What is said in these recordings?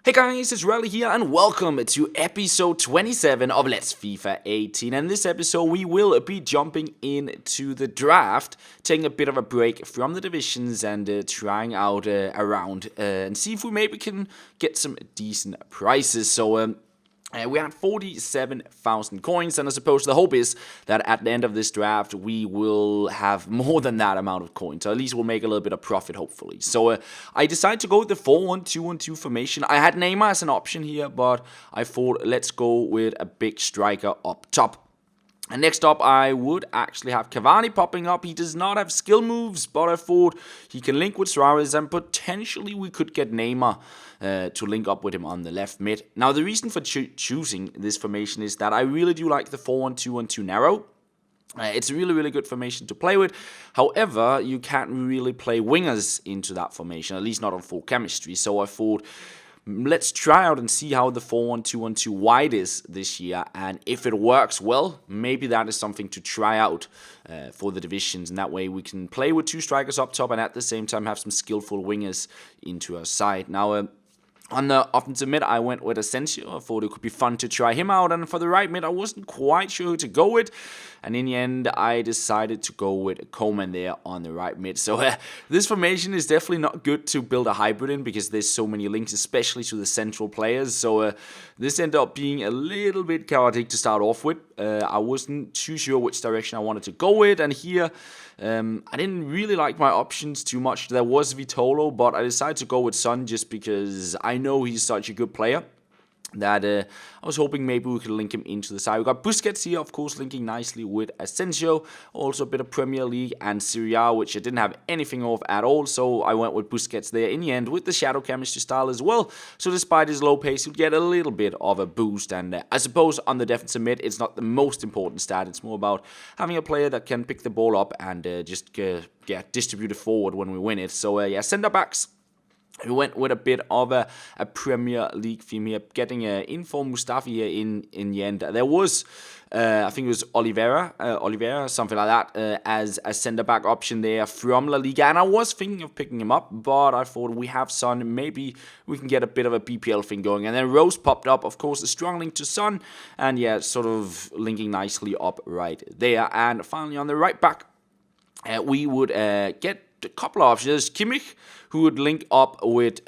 Hey guys, it's Rally here and welcome to episode 27 of Let's FIFA 18. And in this episode we will be jumping into the draft, taking a bit of a break from the divisions and trying out around and see if we maybe can get some decent prices. So we had 47,000 coins, and I suppose the hope is that at the end of this draft, we will have more than that amount of coins. So at least we'll make a little bit of profit, hopefully. So I decided to go with the 4-1-2-1-2 formation. I had Neymar as an option here, but I thought let's go with a big striker up top. And next up, I would actually have Cavani popping up. He does not have skill moves, but I thought he can link with Suarez, and potentially we could get Neymar to link up with him on the left mid. Now, the reason for choosing this formation is that I really do like the 4-1-2-1-2 narrow. It's a really, really good formation to play with. However, you can't really play wingers into that formation, at least not on full chemistry. So I thought, let's try out and see how the 4-1-2-1-2 wide is this year, and if it works well, maybe that is something to try out for the divisions, and that way we can play with two strikers up top and at the same time have some skillful wingers into our side. Now, on the offensive mid, I went with Asensio. I thought it could be fun to try him out. And for the right mid, I wasn't quite sure who to go with. And in the end, I decided to go with Coman there on the right mid. So this formation is definitely not good to build a hybrid in because there's so many links, especially to the central players. So this ended up being a little bit chaotic to start off with. I wasn't too sure which direction I wanted to go with. And here, I didn't really like my options too much. There was Vitolo, but I decided to go with Son just because I know he's such a good player that I was hoping maybe we could link him into the side. We got Busquets here, of course, linking nicely with Asensio. Also a bit of Premier League and Serie A, which I didn't have anything of at all. So I went with Busquets there in the end with the shadow chemistry style as well. So despite his low pace, you'll get a little bit of a boost. And I suppose on the defensive mid, it's not the most important stat. It's more about having a player that can pick the ball up and just distribute it forward when we win it. So centre backs. We went with a bit of a Premier League theme here, getting in for Mustafi here in the end. There was, I think it was Oliveira, something like that, as a centre-back option there from La Liga. And I was thinking of picking him up, but I thought we have Son, maybe we can get a bit of a BPL thing going. And then Rose popped up, of course, a strong link to Son, and yeah, sort of linking nicely up right there. And finally on the right back, we would get a couple of options. There's Kimmich, who would link up with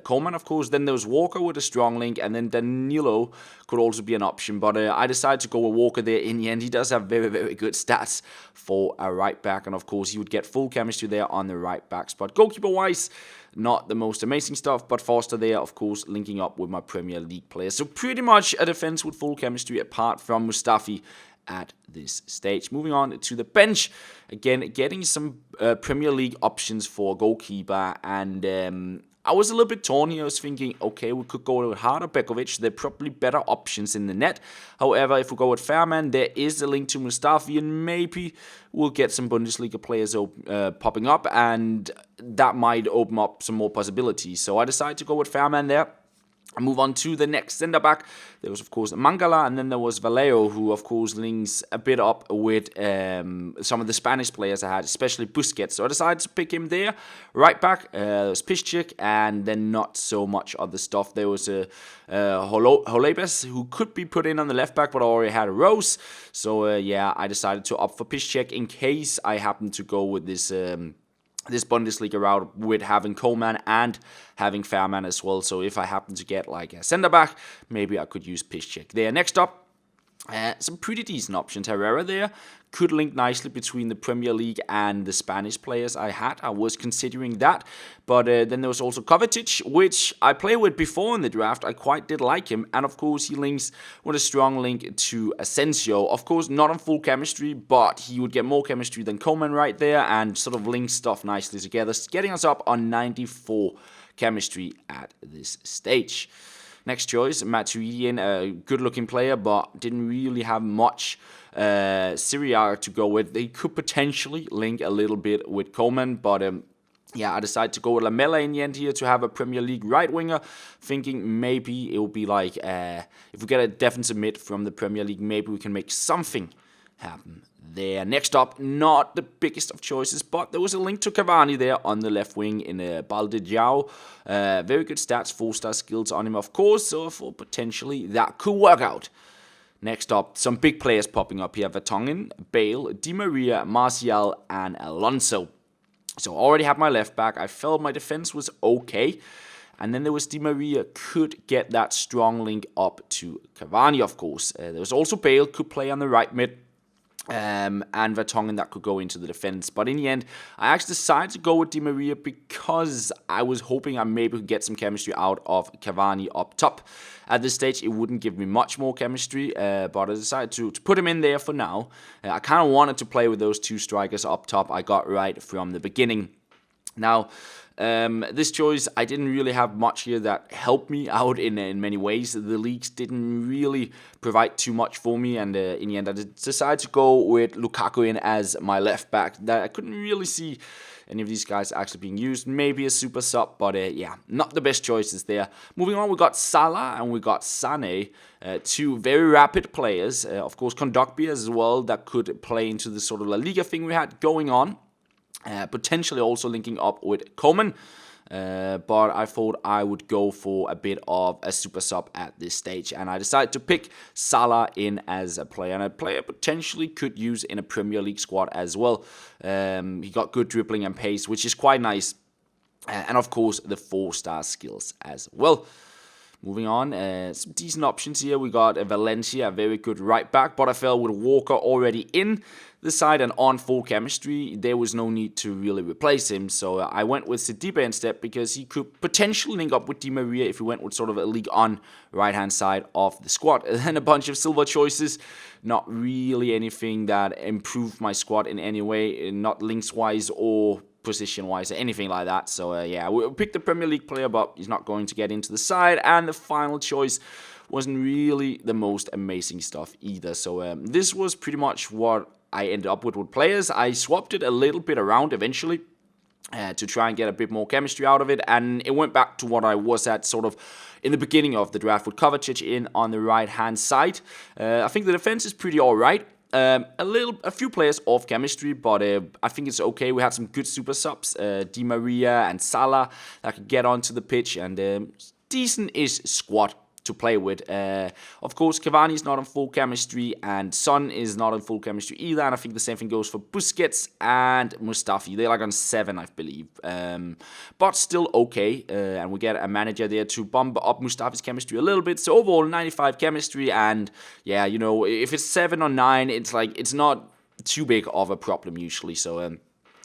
Coman, of course. Then there was Walker with a strong link, and then Danilo could also be an option. But I decided to go with Walker there in the end. He does have very, very good stats for a right back, and of course, he would get full chemistry there on the right back spot. Goalkeeper-wise, not the most amazing stuff, but Foster there, of course, linking up with my Premier League players. So pretty much a defense with full chemistry apart from Mustafi at this stage. Moving on to the bench, again getting some Premier League options for goalkeeper, and I was a little bit torn here. I was thinking, okay, we could go with Harder, Bekovic. They're probably better options in the net. However, if we go with Fairman, there is a link to Mustafi, and maybe we'll get some Bundesliga players popping up, and that might open up some more possibilities. So I decided to go with Fairman there. I move on to the next centre-back. There was, of course, Mangala, and then there was Vallejo, who, of course, links a bit up with some of the Spanish players I had, especially Busquets. So I decided to pick him there. Right back, there was Piszczek, and then not so much other stuff. There was Holebes, who could be put in on the left back, but I already had a Rose. So, I decided to opt for Piszczek in case I happen to go with this Bundesliga route with having Coman and having Fairman as well. So if I happen to get like a centre-back, maybe I could use Piszczek there. Next up, some pretty decent options. Herrera there could link nicely between the Premier League and the Spanish players I had. I was considering that. But then there was also Kovacic, which I played with before in the draft. I quite did like him. And of course, he links with a strong link to Asensio. Of course, not on full chemistry, but he would get more chemistry than Coman right there and sort of link stuff nicely together, getting us up on 94 chemistry at this stage. Next choice, Matuidi, a good-looking player, but didn't really have much Serie A to go with. They could potentially link a little bit with Coman, but I decided to go with Lamela in the end here to have a Premier League right winger, thinking maybe it will be like, if we get a defensive mid from the Premier League, maybe we can make something happen there. Next up, not the biggest of choices, but there was a link to Cavani there on the left wing in Balde Diao. Very good stats, 4-star skills on him, of course, so for potentially that could work out. Next up, some big players popping up here. Vertonghen, Bale, Di Maria, Martial, and Alonso. So I already have my left back. I felt my defense was okay. And then there was Di Maria, could get that strong link up to Cavani, of course. There was also Bale, could play on the right mid. And Vertonghen that could go into the defense. But in the end, I actually decided to go with Di Maria because I was hoping I maybe could get some chemistry out of Cavani up top. At this stage, it wouldn't give me much more chemistry, but I decided to put him in there for now. I kind of wanted to play with those two strikers up top I got right from the beginning. Now, this choice, I didn't really have much here that helped me out in many ways. The leagues didn't really provide too much for me, and in the end, I decided to go with Lukaku in as my left back. That I couldn't really see any of these guys actually being used. Maybe a super sub, but yeah, not the best choices there. Moving on, we got Salah and we got Sané, two very rapid players. Of course, Kondogbia as well, that could play into the sort of La Liga thing we had going on. Potentially also linking up with Coman, but I thought I would go for a bit of a super sub at this stage, and I decided to pick Salah in as a player, and a player potentially could use in a Premier League squad as well. He got good dribbling and pace, which is quite nice, and of course the 4-star skills as well. Moving on, some decent options here. We got Valencia, a very good right back, but I felt with Walker already in the side and on full chemistry, there was no need to really replace him. So I went with Sidibe instead because he could potentially link up with Di Maria if we went with sort of a league on right-hand side of the squad. And then a bunch of silver choices, not really anything that improved my squad in any way, not links-wise or position-wise or anything like that. So yeah, we picked the Premier League player, but he's not going to get into the side. And the final choice wasn't really the most amazing stuff either. So this was pretty much what I ended up with players. I swapped it a little bit around eventually to try and get a bit more chemistry out of it, and it went back to what I was at sort of in the beginning of the draft with Kovacic in on the right-hand side. I think the defense is pretty alright. A few players off chemistry, but I think it's okay. We had some good super subs, Di Maria and Salah that could get onto the pitch, and decent-ish squad to play with. Of course, Cavani is not on full chemistry, and Son is not on full chemistry either, and I think the same thing goes for Busquets and Mustafi. They're like on 7, I believe. But still okay, and we get a manager there to bump up Mustafi's chemistry a little bit. So overall, 95 chemistry, and yeah, you know, if it's 7 or 9, it's like, it's not too big of a problem usually, so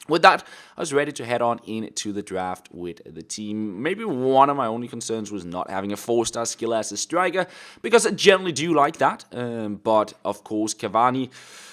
with that, I was ready to head on into the draft with the team. Maybe one of my only concerns was not having a 4-star skill as a striker, because I generally do like that. But, of course, Cavani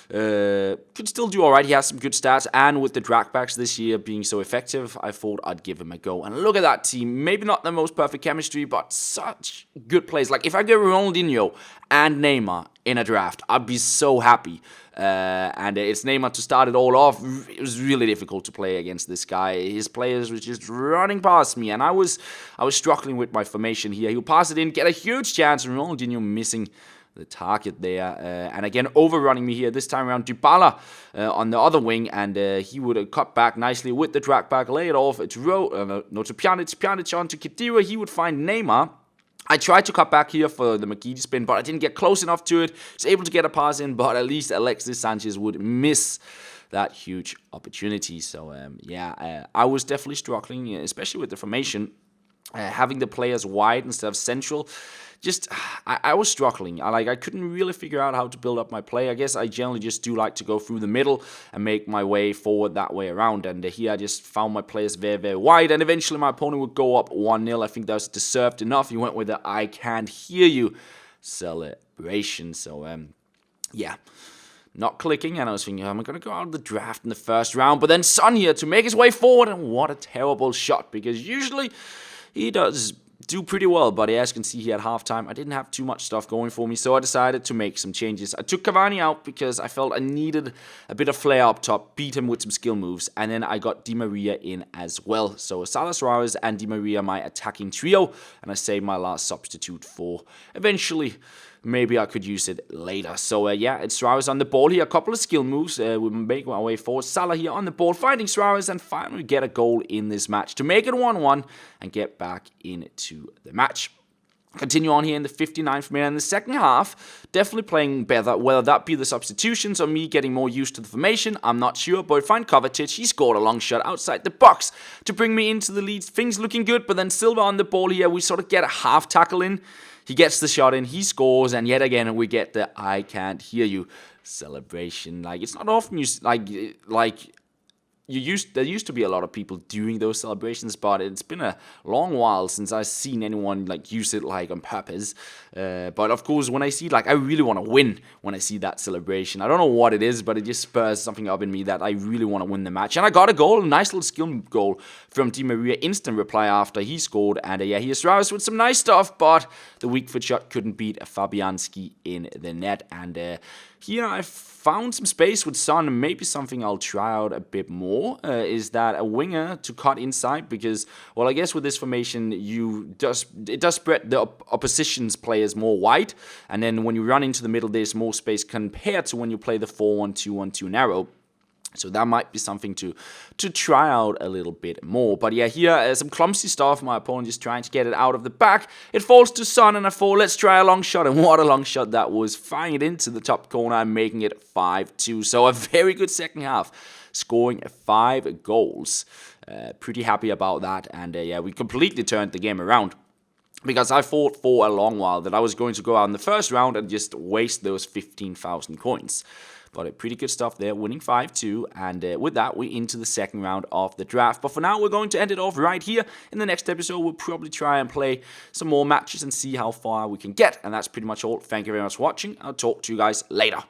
could still do alright. He has some good stats, and with the drag backs this year being so effective, I thought I'd give him a go. And look at that team. Maybe not the most perfect chemistry, but such good plays. Like, if I get Ronaldinho and Neymar in a draft, I'd be so happy. And it's Neymar to start it all off. It was really difficult to play against this guy. His players were just running past me, and I was struggling with my formation here. He'll pass it in, get a huge chance, and Ronaldinho missing the target there. And again, overrunning me here. This time around, Dybala on the other wing, and he would have cut back nicely with the drag back, lay it off to Pjanic. Pjanic on to Khedira. He would find Neymar. I tried to cut back here for the McGeady spin, but I didn't get close enough to it. I was able to get a pass in, but at least Alexis Sanchez would miss that huge opportunity. So, I was definitely struggling, especially with the formation. Having the players wide instead of central, just I was struggling. I couldn't really figure out how to build up my play. I guess I generally just do like to go through the middle and make my way forward that way around. And here I just found my players very, very wide. And eventually my opponent would go up 1-0. I think that was deserved enough. He went with the "I can't hear you" celebration. So, not clicking, and I was thinking, am I going to go out of the draft in the first round? But then Son here to make his way forward, and what a terrible shot, because usually he does do pretty well, but as you can see here at halftime, I didn't have too much stuff going for me, so I decided to make some changes. I took Cavani out because I felt I needed a bit of flair up top, beat him with some skill moves, and then I got Di Maria in as well. So Salah, Suarez, and Di Maria, my attacking trio, and I saved my last substitute for eventually. Maybe I could use it later. So, yeah, it's Suarez on the ball here. A couple of skill moves. We make our way forward. Salah here on the ball, finding Suarez, and finally get a goal in this match to make it 1-1 and get back into the match. Continue on here in the 59th minute. In the second half, definitely playing better. Whether that be the substitutions or me getting more used to the formation, I'm not sure. But find Kovacic. He scored a long shot outside the box to bring me into the lead. Things looking good, but then Silva on the ball here. We sort of get a half tackle in. He gets the shot in, he scores, and yet again we get the "I can't hear you" celebration. Like, it's not often there used to be a lot of people doing those celebrations, but it's been a long while since I've seen anyone use it on purpose. But of course, when I see I really want to win when I see that celebration. I don't know what it is, but it just spurs something up in me that I really want to win the match. And I got a goal, a nice little skill goal from Di Maria. Instant reply after he scored, and here's Suarez with some nice stuff, but the weak foot shot couldn't beat Fabianski in the net. And here I found some space with Son. Maybe something I'll try out a bit more is that a winger to cut inside, because, well, I guess with this formation it does spread the opposition's players more wide, and then when you run into the middle, there's more space compared to when you play the 4-1-2-1-2 narrow. So that might be something to try out a little bit more. But yeah, here some clumsy stuff. My opponent is trying to get it out of the back. It falls to Son, and I thought, let's try a long shot. And what a long shot that was. Firing it into the top corner and making it 5-2. So a very good second half, scoring 5 goals. Pretty happy about that. And yeah, we completely turned the game around. Because I thought for a long while that I was going to go out in the first round and just waste those 15,000 coins. But pretty good stuff there, winning 5-2, and with that, we're into the second round of the draft. But for now, we're going to end it off right here. In the next episode, we'll probably try and play some more matches and see how far we can get. And that's pretty much all. Thank you very much for watching. I'll talk to you guys later.